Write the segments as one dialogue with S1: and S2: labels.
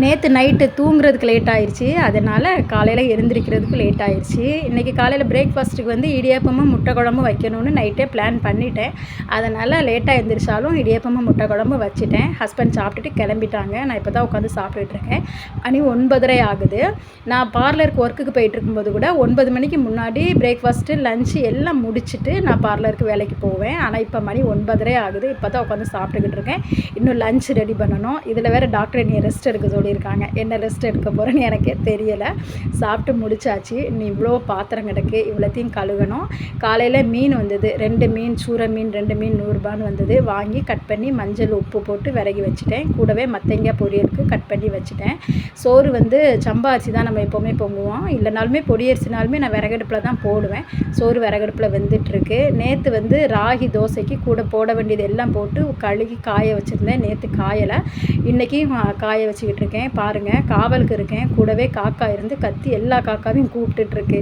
S1: நேற்று நைட்டு தூங்குறதுக்கு லேட் ஆயிடுச்சு. அதனால் காலையில் எழுந்திரிக்கிறதுக்கு லேட் ஆயிடுச்சு. இன்றைக்கி காலையில் பிரேக்ஃபாஸ்ட்டுக்கு வந்து இடியாப்பமும் முட்டை குழம்பும் வைக்கணும்னு நைட்டே பிளான் பண்ணிட்டேன். அதனால் லேட்டாக எழுந்திரிச்சாலும் இடியாப்பமும் முட்டை குழம்பு வச்சுட்டேன். ஹஸ்பண்ட் சாப்பிட்டுட்டு கிளம்பிட்டாங்க. நான் இப்போ தான் உட்காந்து சாப்பிட்டுட்ருக்கேன். மணி 9:30 ஆகுது. நான் பார்லருக்கு ஒர்க்குக்கு போயிட்டுருக்கும்போது கூட 9 மணிக்கு முன்னாடி பிரேக்ஃபாஸ்ட்டு லஞ்சு எல்லாம் முடிச்சுட்டு நான் பார்லருக்கு வேலைக்கு போவேன். ஆனால் இப்போ மணி 9:30 ஆகுது. இப்போ தான் உட்காந்து சாப்பிட்டுக்கிட்டு இருக்கேன். இன்னும் லஞ்ச் ரெடி பண்ணணும். இதில் வேறு டாக்டர் என்னை ரெஸ்ட் எடுக்க சொல்லியிருக்காங்க. என்ன ரெஸ்ட் எடுக்க போகிறேன்னு எனக்கே தெரியலை. சாப்பிட்டு முடிச்சாச்சு. இன்னும் இவ்வளோ பாத்திரம் கிடக்கு. இவ்வளோத்தையும் கழுவணும். காலையில் மீன் வந்தது. 2 மீன், சூரை மீன் 2 மீன் 100 ரூபான்னு வந்தது. வாங்கி கட் பண்ணி மஞ்சள் உப்பு போட்டு விறகி வச்சுட்டேன். கூடவே மத்தங்காய் பொரியலுக்கு கட் பண்ணி வச்சுட்டேன். சோறு வந்து சம்பா அரிசி தான் நம்ம எப்போவுமே பொங்குவோம். இல்லைனாலுமே பொடி அரிசினாலுமே நான் விறகடுப்பில் தான் போடுவேன். சோறு விறகடுப்பில் வெந்துட்டுருக்கு. நேற்று வந்து ராகி தோசைக்கு கூட போட வேண்டியது எல்லாம் போட்டு கழுகி காய வச்சுருந்தேன். நேற்று காயலை. இன்றைக்கி காய வச்சுக்கிட்டு இருக்கேன். பாருங்கள், காவலுக்கு இருக்கேன். கூடவே காக்கா இருந்து கத்தி எல்லா காக்காவையும் கூப்பிட்டுட்ருக்கு.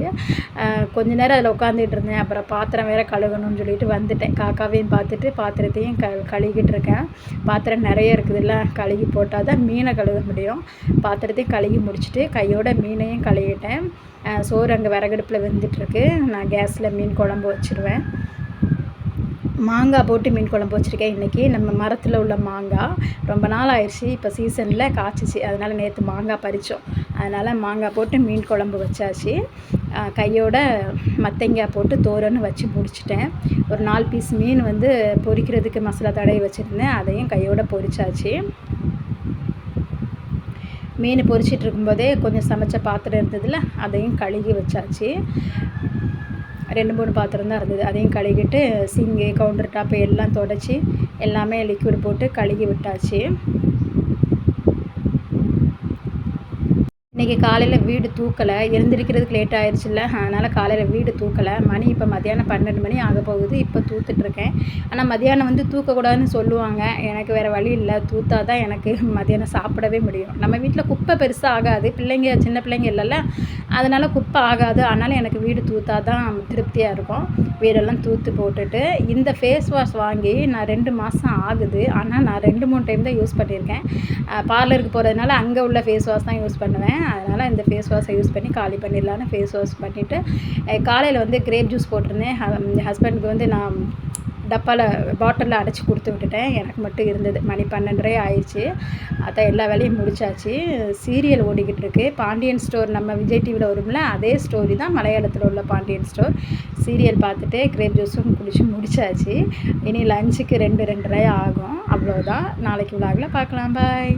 S1: கொஞ்ச நேரம் அதில் உட்காந்துட்டு இருந்தேன். அப்புறம் பாத்திரம் வேறு கழுவணும்னு சொல்லிட்டு வந்துட்டேன். காக்காவையும் பார்த்துட்டு பாத்திரத்தையும் கழுவிக்கிட்டு இருக்கேன். பாத்திரம் நிறைய இருக்குதுல்ல, கழுவி போட்டால் தான் மீனை கழுவ முடியும். பாத்திரத்தையும் கழுவி முடிச்சுட்டு கையோட மீனையும் கழுவிட்டேன். சோறு அங்கே விறகடுப்பில் வெந்துட்டுருக்கு. நான் கேஸில் மீன் குழம்பு வச்சுருவேன். மாங்காய் போட்டு மீன் குழம்பு வச்சுருக்கேன். இன்றைக்கி நம்ம மரத்தில் உள்ள மாங்காய் ரொம்ப நாள் ஆயிடுச்சு. இப்போ சீசனில் காய்ச்சிச்சு. அதனால் நேற்று மாங்காய் பறித்தோம். அதனால் மாங்காய் போட்டு மீன் குழம்பு வச்சாச்சு. கையோட மத்தங்காய் போட்டு தோரன்னு வச்சு முடிச்சிட்டேன். ஒரு 4 பீஸ் மீன் வந்து பொரிக்கிறதுக்கு மசாலா தடவி வச்சுருந்தேன். அதையும் கையோட பொரிச்சாச்சு. மீன் பொரிச்சிட்டு இருக்கும்போதே கொஞ்சம் சமைச்ச பாத்திரம் இருந்ததில்ல, அதையும் கழுகி வச்சாச்சு. 2, 3 பாத்திரம் தான் இருந்தது. அதையும் கழுவிட்டு சிங்கு, கவுண்டர் டாப்பு எல்லாம் தொடச்சி எல்லாமே லிக்விட் போட்டு கழுகி விட்டாச்சு. இன்றைக்கி காலையில் வீடு தூக்கலை. எழுந்திரிக்கிறதுக்கு லேட் ஆயிடுச்சுல்ல, அதனால் காலையில் வீடு தூக்கலை. மணி இப்போ மத்தியானம் 12 மணி ஆக போகுது. இப்போ தூத்துட்ருக்கேன். ஆனால் மத்தியானம் வந்து தூக்கக்கூடாதுன்னு சொல்லுவாங்க. எனக்கு வேறு வழி இல்லை. தூத்தா தான் எனக்கு மத்தியானம் சாப்பிடவே முடியும். நம்ம வீட்டில் குப்பை பெருசாக ஆகாது. பிள்ளைங்க சின்ன பிள்ளைங்க இல்லைல்ல, அதனால் குப்பை ஆகாது. ஆனாலும் எனக்கு வீடு தூத்தா தான் திருப்தியாக இருக்கும். வீடெல்லாம் தூத்து போட்டுட்டு இந்த ஃபேஸ் வாஷ் வாங்கி நான் 2 மாதம் ஆகுது. ஆனால் நான் 2-3 டைம் தான் யூஸ் பண்ணியிருக்கேன். பார்லருக்கு போகிறதுனால அங்கே உள்ள ஃபேஸ் வாஷ் தான் யூஸ் பண்ணுவேன். அதனால் இந்த ஃபேஸ் வாஷை யூஸ் பண்ணி காலி பண்ணிடலான்னு ஃபேஸ் வாஷ் பண்ணிவிட்டு காலையில் வந்து கிரேப் ஜூஸ் போட்டிருந்தேன். ஹஸ்பண்டுக்கு வந்து நான் பாட்டிலில் அடைச்சி கொடுத்து விட்டுட்டேன். எனக்கு மட்டும் இருந்தது. மணி 12:30 ஆயிடுச்சு. அதான் எல்லா வேலையும் முடிச்சாச்சு. சீரியல் ஓடிக்கிட்டு இருக்கு. பாண்டியன் ஸ்டோர் நம்ம விஜய் டிவியில் வரும்ல, அதே ஸ்டோரி தான் மலையாளத்தில் உள்ள பாண்டியன் ஸ்டோர். சீரியல் பார்த்துட்டு கிரேப் ஜூஸும் குடிச்சு முடிச்சாச்சு. இனி லஞ்சுக்கு 2-2:30 ஆகும். அவ்வளோதான். நாளைக்கு விலாகில் பார்க்கலாம். பாய்.